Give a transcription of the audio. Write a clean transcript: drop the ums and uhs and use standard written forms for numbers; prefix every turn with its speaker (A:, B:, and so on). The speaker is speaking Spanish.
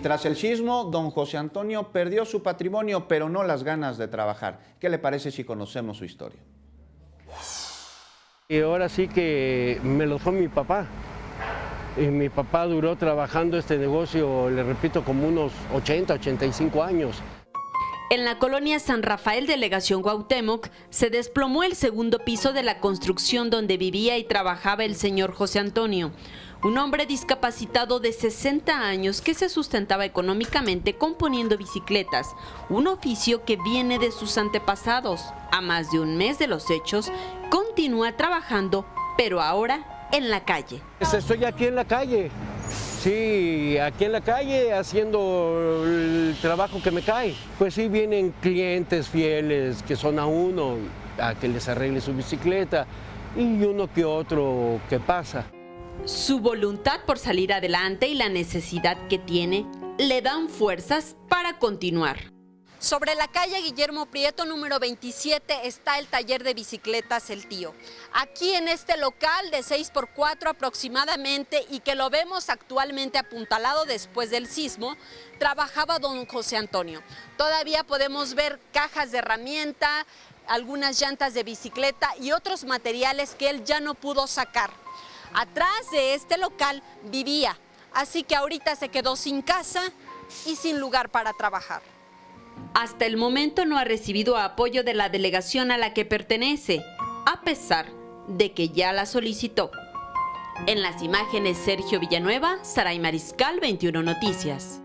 A: Tras el sismo, don José Antonio perdió su patrimonio, pero no las ganas de trabajar. ¿Qué le parece si conocemos su historia?
B: Y ahora sí que me lo dejó mi papá. Y mi papá duró trabajando este negocio, le repito, como unos 80, 85 años.
C: En la colonia San Rafael, delegación Cuauhtémoc, se desplomó el segundo piso de la construcción donde vivía y trabajaba el señor José Antonio, un hombre discapacitado de 60 años que se sustentaba económicamente componiendo bicicletas, un oficio que viene de sus antepasados. A más de un mes de los hechos, continúa trabajando, pero ahora en la calle.
B: Estoy aquí en la calle. Sí, aquí en la calle haciendo el trabajo que me cae. Pues sí, vienen clientes fieles que son a uno, a que les arregle su bicicleta y uno que otro que pasa.
C: Su voluntad por salir adelante y la necesidad que tiene le dan fuerzas para continuar.
D: Sobre la calle Guillermo Prieto, número 27, está el taller de bicicletas El Tío. Aquí en este local de 6x4 aproximadamente y que lo vemos actualmente apuntalado después del sismo, trabajaba don José Antonio. Todavía podemos ver cajas de herramienta, algunas llantas de bicicleta y otros materiales que él ya no pudo sacar. Atrás de este local vivía, así que ahorita se quedó sin casa y sin lugar para trabajar.
C: Hasta el momento no ha recibido apoyo de la delegación a la que pertenece, a pesar de que ya la solicitó. En las imágenes, Sergio Villanueva, Saray Mariscal, 21 Noticias.